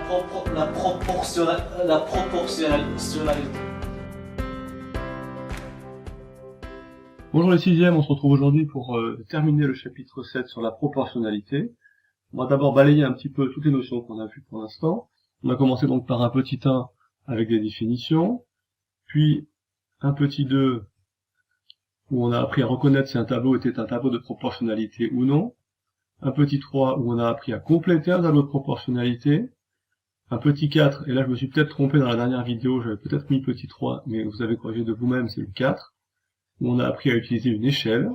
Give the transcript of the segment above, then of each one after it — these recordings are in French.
la proportionnalité. Bonjour les sixièmes, on se retrouve aujourd'hui pour terminer le chapitre 7 sur la proportionnalité. On va d'abord balayer un petit peu toutes les notions qu'on a vues pour l'instant. On a commencé donc par un petit 1 avec des définitions, puis un petit 2 où on a appris à reconnaître si un tableau était un tableau de proportionnalité ou non, un petit 3 où on a appris à compléter un tableau de proportionnalité, un petit 4, et là je me suis peut-être trompé dans la dernière vidéo, j'avais peut-être mis petit 3, mais vous avez corrigé de vous-même, c'est le 4, où on a appris à utiliser une échelle.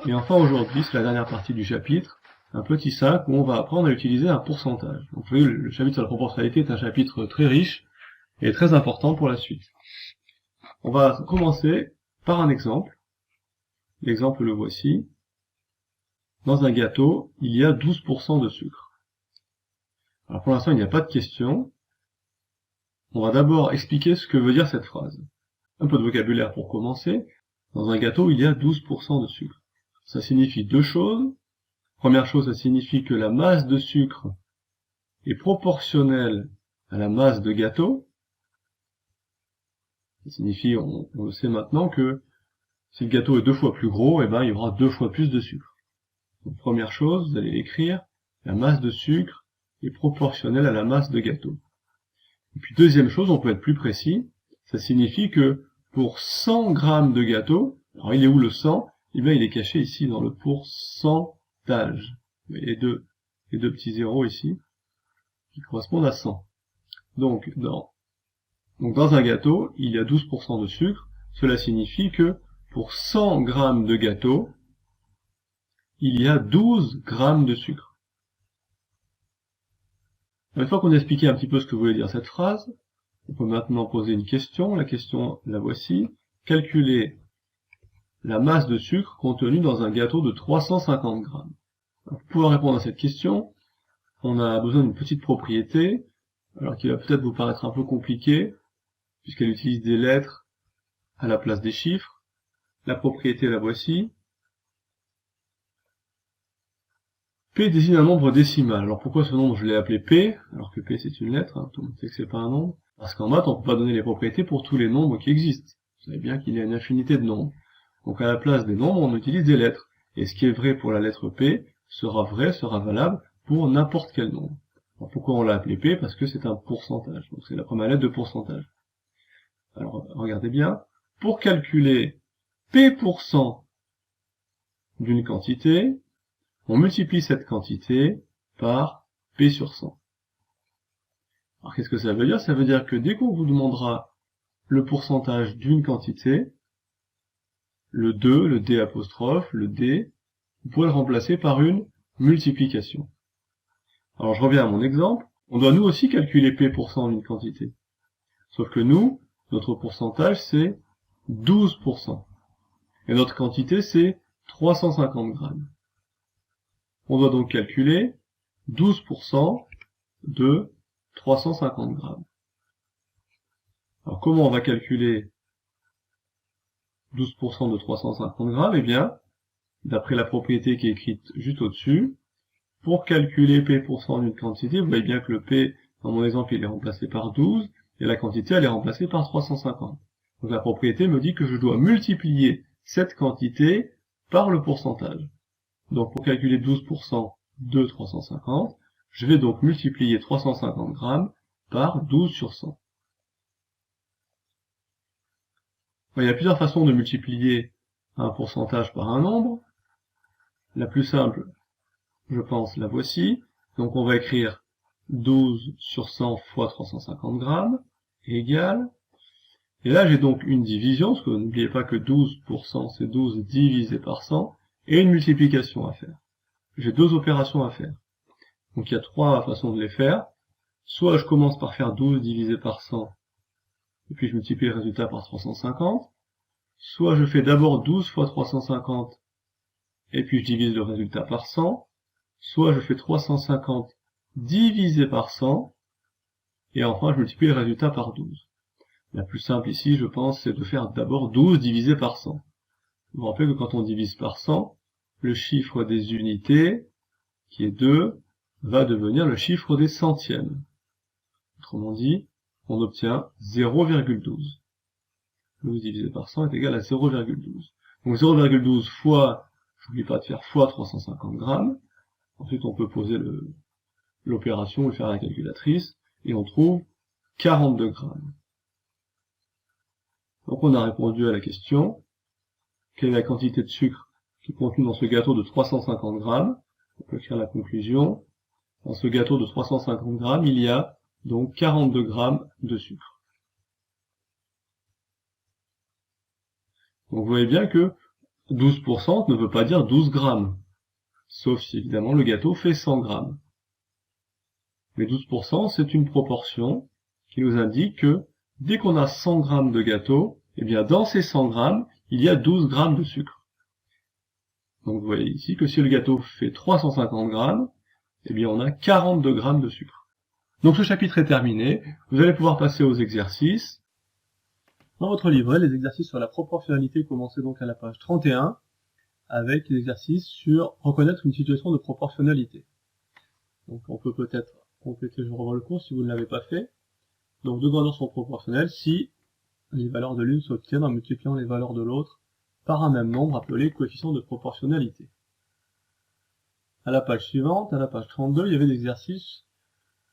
Et enfin aujourd'hui, c'est la dernière partie du chapitre, un petit 5 où on va apprendre à utiliser un pourcentage. Donc vous voyez, le chapitre sur la proportionnalité est un chapitre très riche et très important pour la suite. On va commencer par un exemple. L'exemple le voici. Dans un gâteau, il y a 12% de sucre. Alors pour l'instant, il n'y a pas de question. On va d'abord expliquer ce que veut dire cette phrase. Un peu de vocabulaire pour commencer. Dans un gâteau, il y a 12% de sucre. Ça signifie deux choses. Première chose, ça signifie que la masse de sucre est proportionnelle à la masse de gâteau. Ça signifie, on le sait maintenant, que si le gâteau est 2 fois plus gros, eh ben, il y aura 2 fois plus de sucre. Donc, première chose, vous allez l'écrire, la masse de sucre est proportionnelle à la masse de gâteau. Et puis deuxième chose, on peut être plus précis, ça signifie que pour 100 grammes de gâteau, alors il est où le 100? Eh bien, il est caché ici dans le pourcentage. Les deux petits zéros ici, qui correspondent à 100. Donc dans un gâteau, il y a 12% de sucre. Cela signifie que pour 100 grammes de gâteau, il y a 12 grammes de sucre. Une fois qu'on a expliqué un petit peu ce que voulait dire cette phrase, on peut maintenant poser une question. La question, la voici. Calculer la masse de sucre contenue dans un gâteau de 350 grammes. Alors, pour pouvoir répondre à cette question, on a besoin d'une petite propriété, alors qui va peut-être vous paraître un peu compliquée, puisqu'elle utilise des lettres à la place des chiffres. La propriété, la voici. P désigne un nombre décimal. Alors pourquoi ce nombre je l'ai appelé P, alors que P c'est une lettre, hein, tout le monde sait que c'est pas un nombre. Parce qu'en maths, on peut pas donner les propriétés pour tous les nombres qui existent. Vous savez bien qu'il y a une infinité de nombres. Donc à la place des nombres, on utilise des lettres. Et ce qui est vrai pour la lettre P sera valable pour n'importe quel nombre. Alors pourquoi on l'a appelé P? Parce que c'est un pourcentage. Donc c'est la première lettre de pourcentage. Alors regardez bien. Pour calculer P% d'une quantité, on multiplie cette quantité par P sur 100. Alors qu'est-ce que ça veut dire? Ça veut dire que dès qu'on vous demandera le pourcentage d'une quantité, le 2, le D apostrophe, le D, vous pouvez le remplacer par une multiplication. Alors je reviens à mon exemple, on doit nous aussi calculer P% d'une quantité. Sauf que nous, notre pourcentage c'est 12%. Et notre quantité c'est 350 grammes. On doit donc calculer 12% de 350 grammes. Alors comment on va calculer 12% de 350 grammes? Eh bien, d'après la propriété qui est écrite juste au-dessus, pour calculer P% d'une quantité, vous voyez bien que le P, dans mon exemple, il est remplacé par 12, et la quantité, elle est remplacée par 350. Donc la propriété me dit que je dois multiplier cette quantité par le pourcentage. Donc pour calculer 12% de 350, je vais donc multiplier 350 grammes par 12 sur 100. Il y a plusieurs façons de multiplier un pourcentage par un nombre. La plus simple, je pense, la voici. Donc on va écrire 12 sur 100 fois 350 grammes égale. Et là j'ai donc une division, parce que n'oubliez pas que 12% c'est 12 divisé par 100, et une multiplication à faire. J'ai deux opérations à faire. Donc il y a trois façons de les faire. Soit je commence par faire 12 divisé par 100, et puis je multiplie le résultat par 350. Soit je fais d'abord 12 fois 350, et puis je divise le résultat par 100. Soit je fais 350 divisé par 100, et enfin je multiplie le résultat par 12. La plus simple ici, je pense, c'est de faire d'abord 12 divisé par 100. Vous vous rappelez que quand on divise par 100, le chiffre des unités, qui est 2, va devenir le chiffre des centièmes. Autrement dit, on obtient 0,12. 12 divisé par 100 est égal à 0,12. Donc 0,12 fois, j'oublie pas de faire fois 350 grammes. Ensuite, on peut poser l'opération, le faire à la calculatrice, et on trouve 42 grammes. Donc on a répondu à la question, quelle est la quantité de sucre qui est contenue dans ce gâteau de 350 grammes? On peut écrire la conclusion. Dans ce gâteau de 350 grammes, il y a donc 42 grammes de sucre. Donc vous voyez bien que 12% ne veut pas dire 12 grammes, sauf si évidemment le gâteau fait 100 grammes. Mais 12% c'est une proportion qui nous indique que dès qu'on a 100 grammes de gâteau, eh bien dans ces 100 grammes, il y a 12 grammes de sucre. Donc vous voyez ici que si le gâteau fait 350 grammes, eh bien on a 42 grammes de sucre. Donc ce chapitre est terminé, vous allez pouvoir passer aux exercices. Dans votre livret, les exercices sur la proportionnalité commencez donc à la page 31, avec les exercices sur reconnaître une situation de proportionnalité. Donc on peut peut-être compléter, je revois le cours si vous ne l'avez pas fait. Donc deux grandeurs sont proportionnelles si les valeurs de l'une s'obtiennent en multipliant les valeurs de l'autre par un même nombre appelé coefficient de proportionnalité. À la page suivante, à la page 32, il y avait des exercices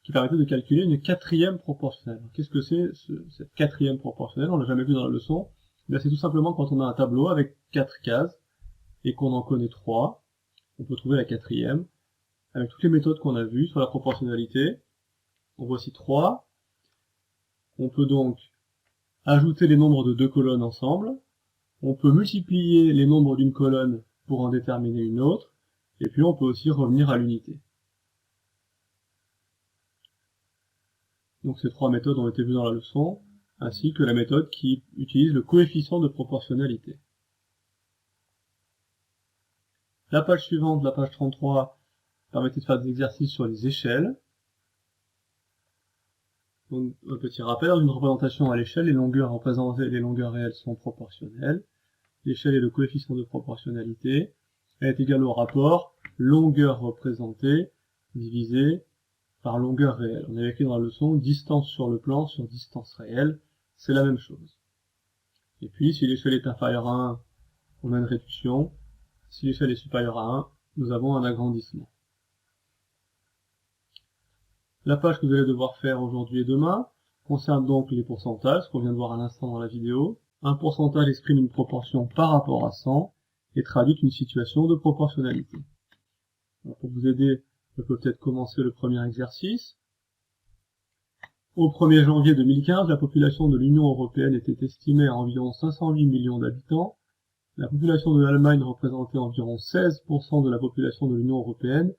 qui permettaient de calculer une quatrième proportionnelle. Qu'est-ce que c'est cette quatrième proportionnelle? On l'a jamais vu dans la leçon. C'est tout simplement quand on a un tableau avec 4 cases et qu'on en connaît 3, on peut trouver la quatrième avec toutes les méthodes qu'on a vues sur la proportionnalité. En voici 3. On peut donc ajouter les nombres de deux colonnes ensemble. On peut multiplier les nombres d'une colonne pour en déterminer une autre. Et puis on peut aussi revenir à l'unité. Donc ces trois méthodes ont été vues dans la leçon, ainsi que la méthode qui utilise le coefficient de proportionnalité. La page suivante, la page 33, permettait de faire des exercices sur les échelles. Donc, un petit rappel, dans une représentation à l'échelle, les longueurs représentées, les longueurs réelles sont proportionnelles. L'échelle est le coefficient de proportionnalité. Elle est égale au rapport longueur représentée divisée par longueur réelle. On avait écrit dans la leçon distance sur le plan sur distance réelle, c'est la même chose. Et puis, si l'échelle est inférieure à 1, on a une réduction. Si l'échelle est supérieure à 1, nous avons un agrandissement. La page que vous allez devoir faire aujourd'hui et demain concerne donc les pourcentages, ce qu'on vient de voir à l'instant dans la vidéo. Un pourcentage exprime une proportion par rapport à 100 et traduit une situation de proportionnalité. Alors pour vous aider, je peux peut-être commencer le premier exercice. Au 1er janvier 2015, la population de l'Union européenne était estimée à environ 508 millions d'habitants. La population de l'Allemagne représentait environ 16% de la population de l'Union européenne.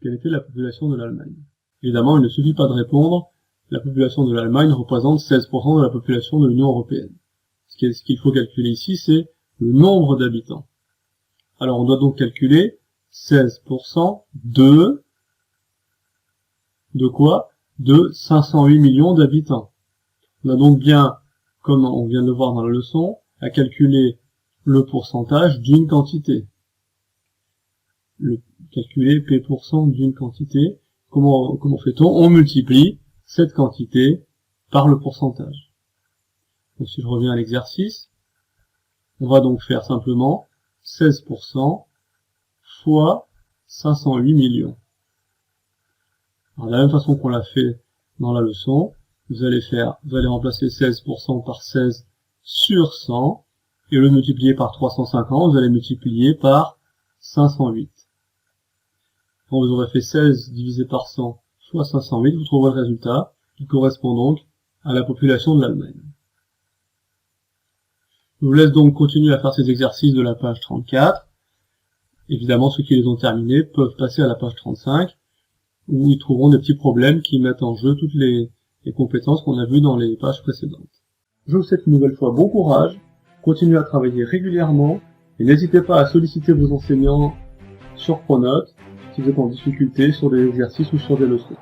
Quelle était la population de l'Allemagne? Évidemment, il ne suffit pas de répondre, la population de l'Allemagne représente 16% de la population de l'Union européenne. Ce qu'il faut calculer ici, c'est le nombre d'habitants. Alors on doit donc calculer 16% de quoi? De 508 millions d'habitants. On a donc bien, comme on vient de le voir dans la leçon, à calculer le pourcentage d'une quantité. Calculer P% d'une quantité. Comment fait-on? On multiplie cette quantité par le pourcentage. Donc si je reviens à l'exercice, on va donc faire simplement 16% fois 508 millions. Alors, de la même façon qu'on l'a fait dans la leçon, vous allez remplacer 16% par 16 sur 100, et le multiplier par 350, vous allez multiplier par 508. Quand vous aurez fait 16 divisé par 100 fois 508, vous trouverez le résultat qui correspond donc à la population de l'Allemagne. Je vous laisse donc continuer à faire ces exercices de la page 34. Évidemment, ceux qui les ont terminés peuvent passer à la page 35, où ils trouveront des petits problèmes qui mettent en jeu toutes les compétences qu'on a vues dans les pages précédentes. Je vous souhaite une nouvelle fois bon courage, continuez à travailler régulièrement, et n'hésitez pas à solliciter vos enseignants sur Pronote si vous êtes en difficulté sur des exercices ou sur des leçons.